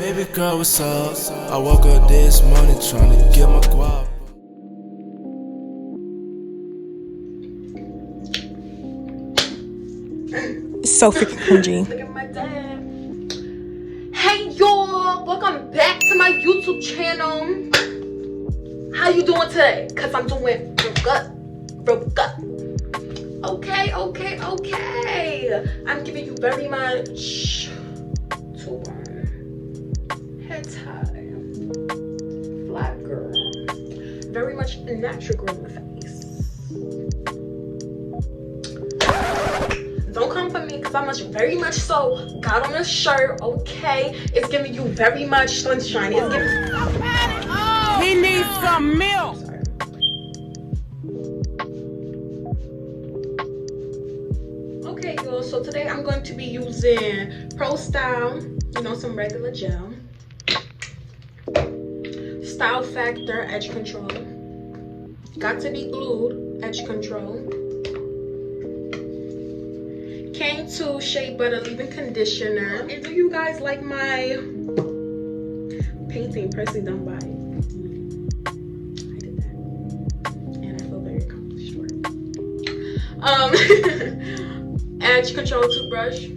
Baby girl, what's up? I woke up this morning trying to get my guap. It's so freaking cringy. Look at my dad. Hey y'all, welcome back to my YouTube channel. How you doing today? Cause I'm doing real good. Okay. I'm giving you very much to head tie, flat girl, very much natural girl in the face. Don't come for me because I'm very much so got on a shirt, okay? It's giving you very much sunshine. It's giving. He needs some milk. Sorry. Okay, y'all. So today I'm going to be using Pro Style, some regular gel. Style Factor Edge Control. Got to Be Glued Edge Control. Came to Shea Butter Leave-In Conditioner. And do you guys like my painting personally done by me? I did that. And I feel very accomplished for it. Edge Control Toothbrush.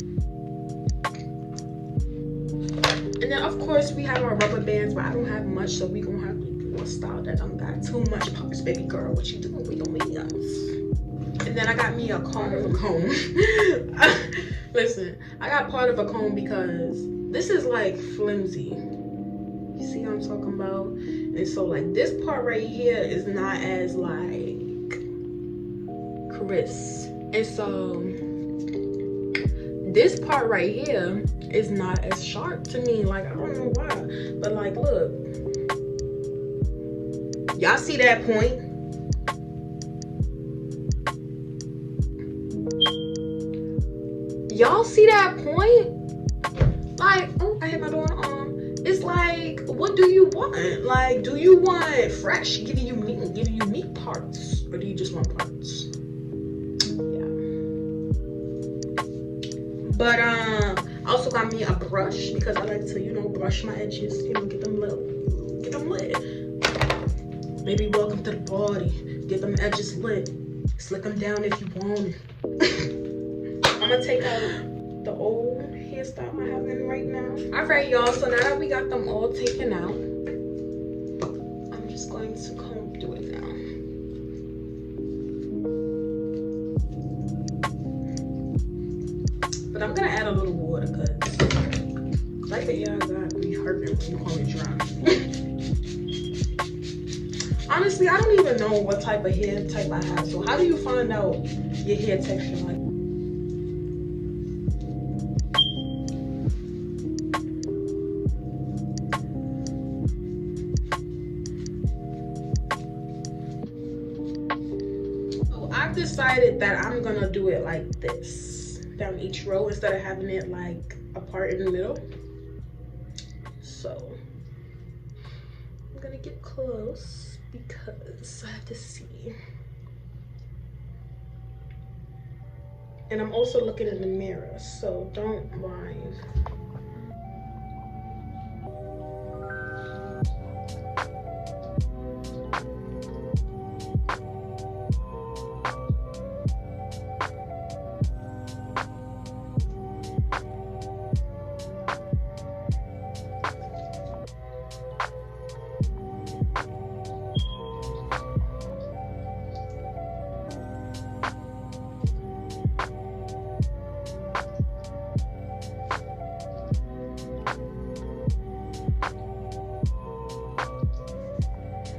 And then of course we have our rubber bands, but I don't have much, so we gonna have to do a style that don't got too much pops. Baby girl, what you doing with your nails? And then I got me a comb. Listen, I got part of a comb because this is like flimsy. You see what I'm talking about? And so like this part right here is not as like crisp. And so this part right here is not as sharp to me. Like, I don't know why. But like, look. Y'all see that point? Y'all see that point? Like, oh, I hit my door on the arm. It's like, what do you want? Like, do you want fresh, giving you meat parts? Or do you just want parts? Yeah. But, I also got me a brush because I like to, brush my edges, get them lit. Maybe welcome to the party. Get them edges lit. Slick them down if you want it. I'm gonna take out the old hairstyle I have in right now. All right, y'all, so now that we got them all taken out, I'm just going to comb through it now. But I'm gonna add a little water because like the hair I got be hurting when you comb it dry. Honestly, I don't even know what type of hair type I have. So how do you find out your hair texture like? I've decided that I'm gonna do it like this down each row instead of having it like apart in the middle. So I'm gonna get close because I have to see. And I'm also looking in the mirror, so don't mind.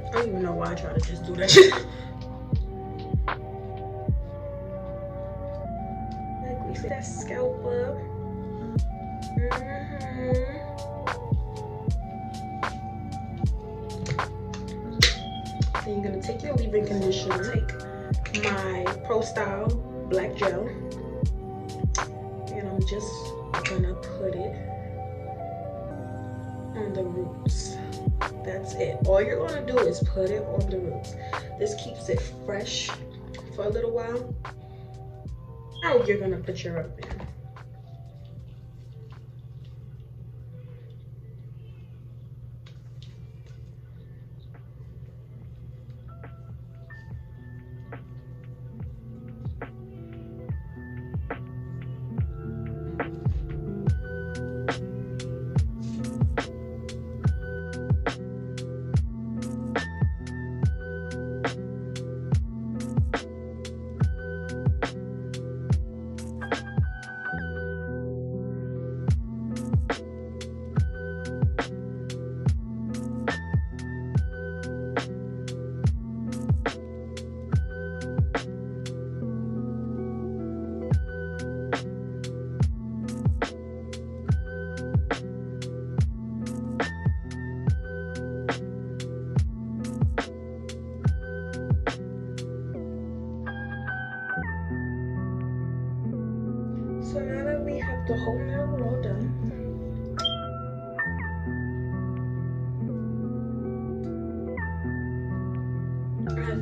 I don't even know why I try to just do that shit. Like, we see that scalp up. Then you're gonna take your leave-in conditioner, take my Pro Style black gel, and I'm just gonna put it on the roots. That's it. All you're gonna do is put it on the roots. This keeps it fresh for a little while. Now you're gonna put your rub in.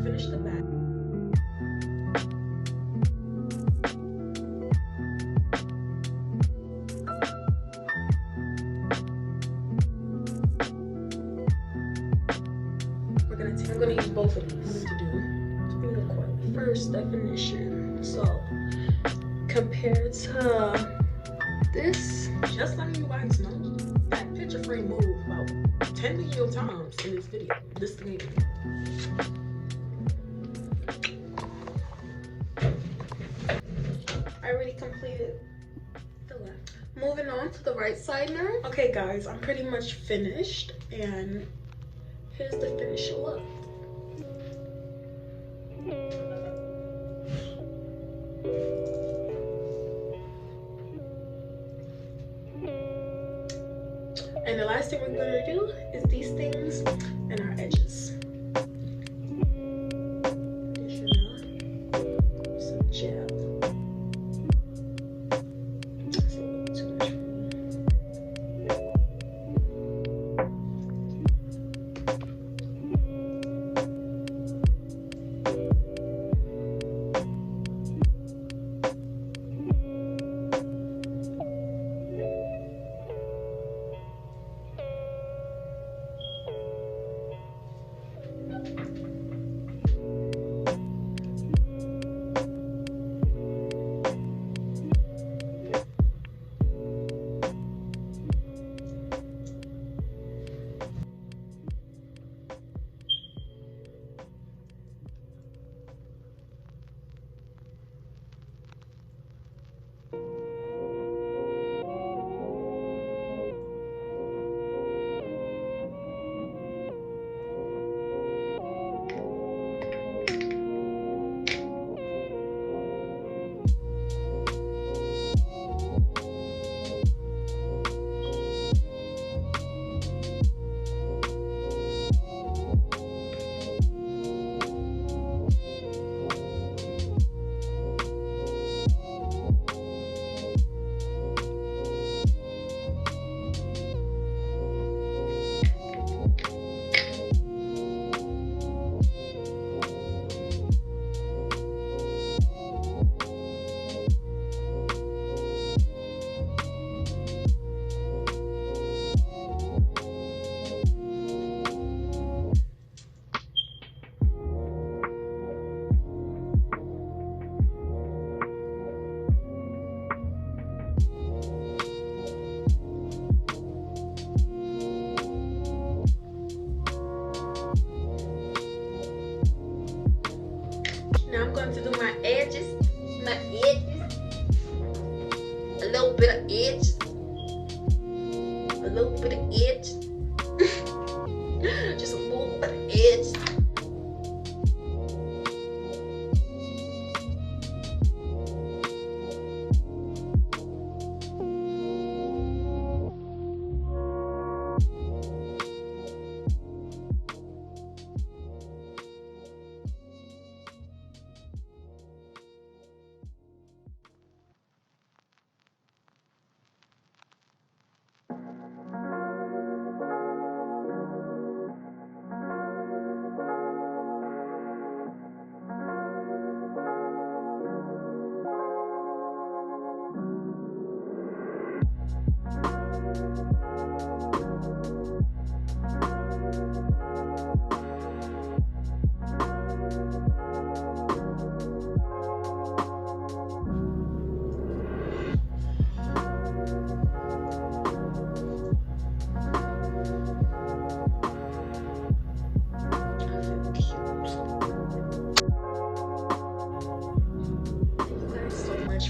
finish the back. I'm gonna use both of these to do the quick. First definition. So compared to this, just letting you guys know, that picture frame moved about 10 million times in this video. This thing. I already completed the left. Moving on to the right side now. Okay guys, I'm pretty much finished, and here's the finished look. And the last thing we're gonna do is these things and our edges. Additional some gel. That's a little too much for me. Now I'm going to do my edges, a little bit of edge, just a little bit of edge.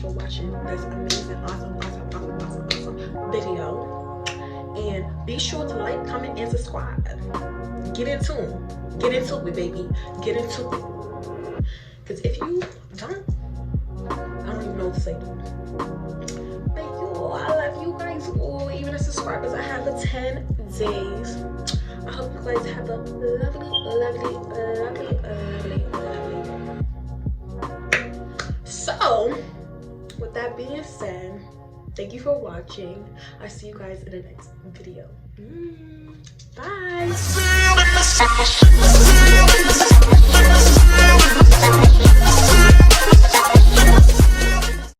For watching this amazing, awesome video, and be sure to like, comment, and subscribe. Get into it, baby. Get into it, because if you don't, I don't even know what to say. Thank you. I love you guys all, even the subscribers I have for 10 days. I hope you guys have a lovely. So with that being said, thank you for watching. I'll see you guys in the next video. Bye.